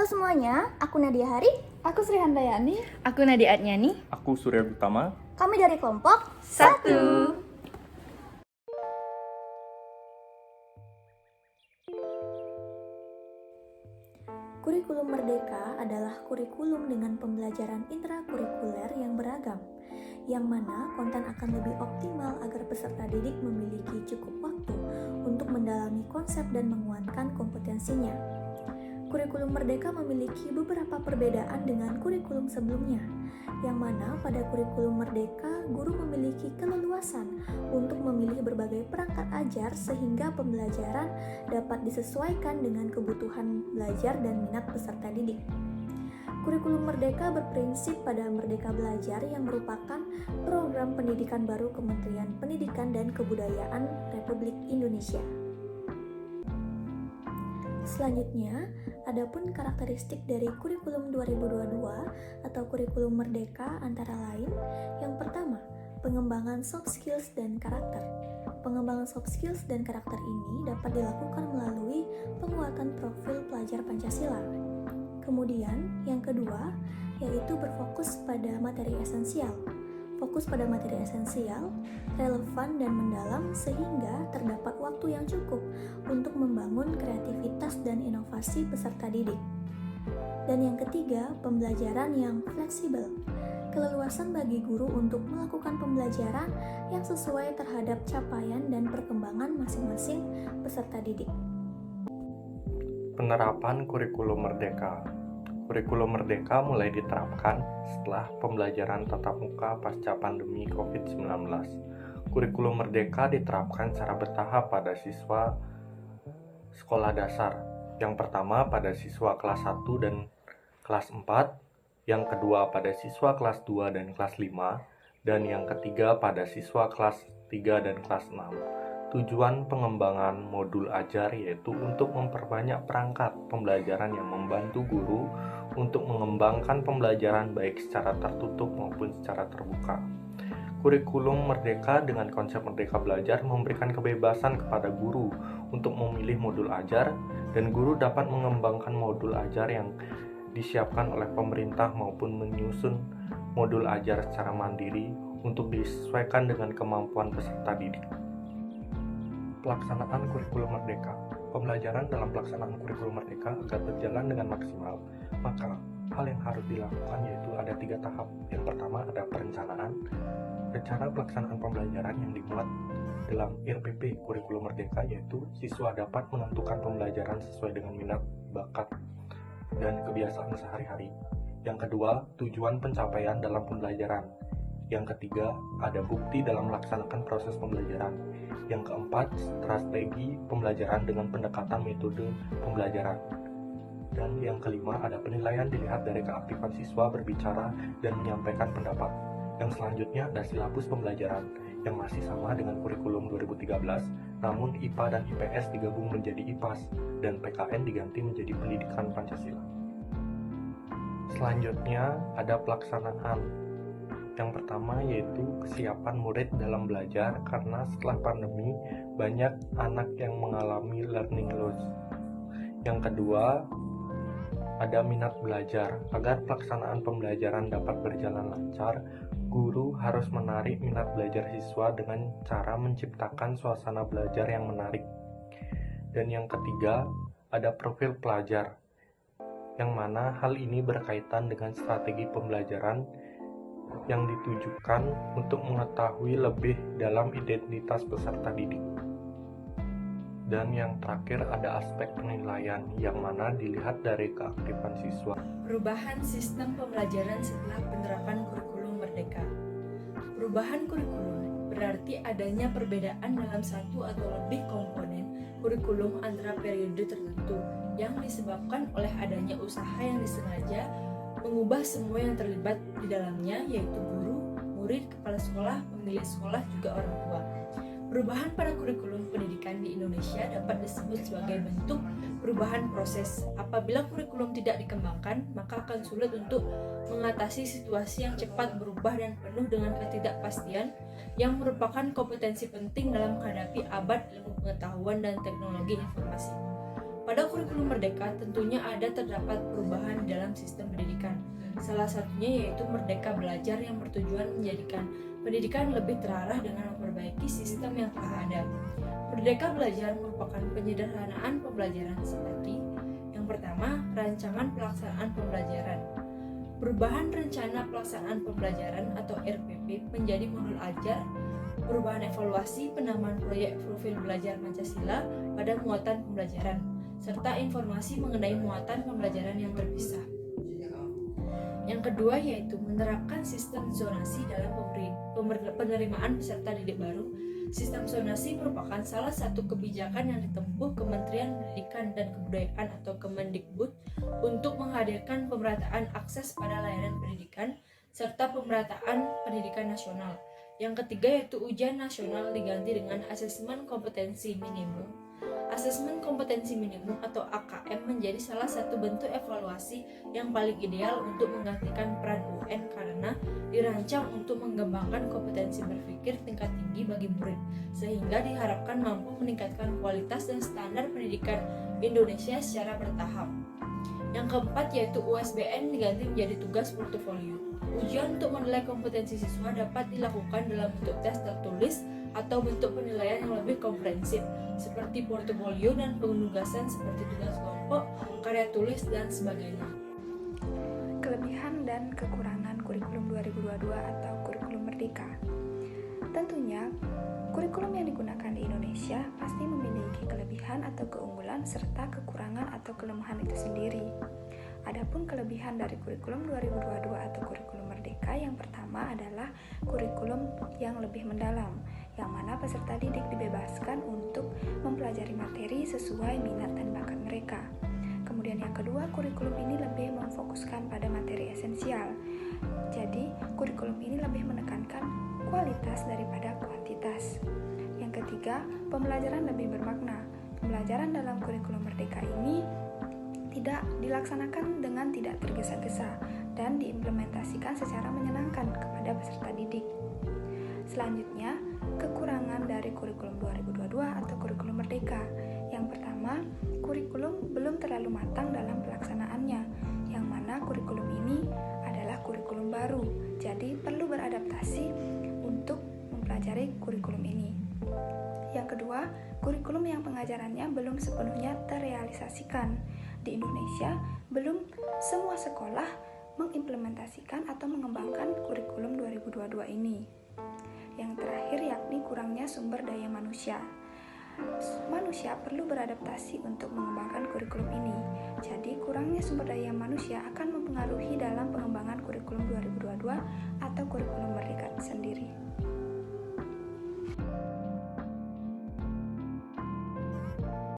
Halo semuanya, aku Nadia Hari. Aku Sri Handayani. Aku Nadia Adnyani. Aku Surya Gutama. Kami dari kelompok 1. Kurikulum Merdeka adalah kurikulum dengan pembelajaran intrakurikuler yang beragam, yang mana konten akan lebih optimal agar peserta didik memiliki cukup waktu untuk mendalami konsep dan menguatkan kompetensinya. Kurikulum Merdeka memiliki beberapa perbedaan dengan kurikulum sebelumnya, yang mana pada kurikulum Merdeka guru memiliki keleluasan untuk memilih berbagai perangkat ajar sehingga pembelajaran dapat disesuaikan dengan kebutuhan belajar dan minat peserta didik. Kurikulum Merdeka berprinsip pada Merdeka Belajar yang merupakan program pendidikan baru Kementerian Pendidikan dan Kebudayaan Republik Indonesia. Selanjutnya, adapun karakteristik dari kurikulum 2022 atau kurikulum Merdeka antara lain, yang pertama, pengembangan soft skills dan karakter. Pengembangan soft skills dan karakter ini dapat dilakukan melalui penguatan profil pelajar Pancasila. Kemudian, yang kedua, yaitu berfokus pada materi esensial. Fokus pada materi esensial, relevan dan mendalam sehingga terdapat waktu yang cukup untuk membangun kreativitas dan inovasi peserta didik. Dan yang ketiga, pembelajaran yang fleksibel. Keleluasan bagi guru untuk melakukan pembelajaran yang sesuai terhadap capaian dan perkembangan masing-masing peserta didik. Penerapan kurikulum Merdeka. Kurikulum Merdeka mulai diterapkan setelah pembelajaran tatap muka pasca pandemi COVID-19. Kurikulum Merdeka diterapkan secara bertahap pada siswa sekolah dasar. Yang pertama pada siswa kelas 1 dan kelas 4, yang kedua pada siswa kelas 2 dan kelas 5, dan yang ketiga pada siswa kelas 3 dan kelas 6. Tujuan pengembangan modul ajar yaitu untuk memperbanyak perangkat pembelajaran yang membantu guru untuk mengembangkan pembelajaran baik secara tertutup maupun secara terbuka. Kurikulum Merdeka dengan konsep Merdeka Belajar memberikan kebebasan kepada guru untuk memilih modul ajar, dan guru dapat mengembangkan modul ajar yang disiapkan oleh pemerintah maupun menyusun modul ajar secara mandiri untuk disesuaikan dengan kemampuan peserta didik. Pelaksanaan kurikulum Merdeka. Pembelajaran dalam pelaksanaan kurikulum Merdeka agar berjalan dengan maksimal, maka hal yang harus dilakukan yaitu ada 3 tahap. Yang pertama ada perencanaan. Rencana pelaksanaan pembelajaran yang dimuat dalam RPP kurikulum Merdeka yaitu siswa dapat menentukan pembelajaran sesuai dengan minat, bakat, dan kebiasaan sehari-hari. Yang kedua, tujuan pencapaian dalam pembelajaran. Yang ketiga, ada bukti dalam melaksanakan proses pembelajaran. Yang keempat, strategi pembelajaran dengan pendekatan metode pembelajaran. Dan yang kelima, ada penilaian dilihat dari keaktifan siswa berbicara dan menyampaikan pendapat. Yang selanjutnya ada silabus pembelajaran yang masih sama dengan kurikulum 2013, namun IPA dan IPS digabung menjadi IPAS dan PKN diganti menjadi Pendidikan Pancasila. Selanjutnya ada pelaksanaan. Yang pertama yaitu kesiapan murid dalam belajar, karena setelah pandemi banyak anak yang mengalami learning loss. Yang kedua ada minat belajar. Agar pelaksanaan pembelajaran dapat berjalan lancar, guru harus menarik minat belajar siswa dengan cara menciptakan suasana belajar yang menarik. Dan yang ketiga ada profil pelajar, yang mana hal ini berkaitan dengan strategi pembelajaran yang ditujukan untuk mengetahui lebih dalam identitas peserta didik. Dan yang terakhir ada aspek penilaian, yang mana dilihat dari keaktifan siswa. Perubahan sistem pembelajaran setelah penerapan kurikulum Merdeka. Perubahan kurikulum berarti adanya perbedaan dalam satu atau lebih komponen kurikulum antara periode tertentu yang disebabkan oleh adanya usaha yang disengaja mengubah semua yang terlibat di dalamnya, yaitu guru, murid, kepala sekolah, pemilik sekolah, juga orang tua. Perubahan pada kurikulum pendidikan di Indonesia dapat disebut sebagai bentuk perubahan proses. Apabila kurikulum tidak dikembangkan, maka akan sulit untuk mengatasi situasi yang cepat berubah dan penuh dengan ketidakpastian yang merupakan kompetensi penting dalam menghadapi abad ilmu pengetahuan dan teknologi informasi. Pada kurikulum Merdeka tentunya terdapat perubahan dalam sistem pendidikan. Salah satunya yaitu Merdeka Belajar yang bertujuan menjadikan pendidikan lebih terarah dengan memperbaiki sistem yang telah ada. Merdeka Belajar merupakan penyederhanaan pembelajaran seperti yang pertama, rancangan pelaksanaan pembelajaran. Perubahan rencana pelaksanaan pembelajaran atau RPP menjadi modul ajar, perubahan evaluasi, penambahan proyek profil belajar Pancasila pada muatan pembelajaran, serta informasi mengenai muatan pembelajaran yang terpisah. Yang kedua yaitu menerapkan sistem zonasi dalam penerimaan peserta didik baru. Sistem zonasi merupakan salah satu kebijakan yang ditempuh Kementerian Pendidikan dan Kebudayaan atau Kemendikbud untuk menghadirkan pemerataan akses pada layanan pendidikan serta pemerataan pendidikan nasional. Yang ketiga yaitu ujian nasional diganti dengan asesmen kompetensi minimum. Asesmen kompetensi minimum atau AKM menjadi salah satu bentuk evaluasi yang paling ideal untuk menggantikan peran UN karena dirancang untuk mengembangkan kompetensi berpikir tingkat tinggi bagi murid, sehingga diharapkan mampu meningkatkan kualitas dan standar pendidikan Indonesia secara bertahap. Yang keempat yaitu USBN diganti menjadi tugas portofolio. Ujian untuk menilai kompetensi siswa dapat dilakukan dalam bentuk tes tertulis atau bentuk penilaian yang lebih komprehensif seperti portofolio dan penugasan seperti tugas kelompok, karya tulis, dan sebagainya. Kelebihan dan kekurangan kurikulum 2022 atau kurikulum Merdeka. Tentunya, kurikulum yang digunakan di Indonesia pasti memiliki kelebihan atau keunggulan serta kekurangan atau kelemahan itu sendiri. Adapun kelebihan dari kurikulum 2022 atau kurikulum Merdeka yang pertama adalah kurikulum yang lebih mendalam, yang mana peserta didik dibebaskan untuk mempelajari materi sesuai minat dan bakat mereka. Kemudian yang kedua, kurikulum ini lebih memfokuskan pada materi esensial. Jadi, kurikulum ini lebih menekankan kualitas daripada kuantitas. Yang ketiga, pembelajaran lebih bermakna. Pembelajaran dalam kurikulum Merdeka ini tidak dilaksanakan dengan tidak tergesa-gesa dan diimplementasikan secara menyenangkan kepada peserta didik. Selanjutnya, kekurangan dari kurikulum 2022 atau kurikulum Merdeka. Yang pertama, kurikulum belum terlalu matang dalam pelaksanaannya, yang mana kurikulum ini adalah kurikulum baru, jadi perlu beradaptasi untuk mempelajari kurikulum ini. Yang kedua, kurikulum yang pengajarannya belum sepenuhnya terrealisasikan. Di Indonesia, belum semua sekolah mengimplementasikan atau mengembangkan kurikulum 2022 ini. Yang terakhir yakni kurangnya sumber daya manusia. Manusia perlu beradaptasi untuk mengembangkan kurikulum ini. Jadi, kurangnya sumber daya manusia akan mempengaruhi dalam pengembangan kurikulum 2022 atau kurikulum Merdeka sendiri.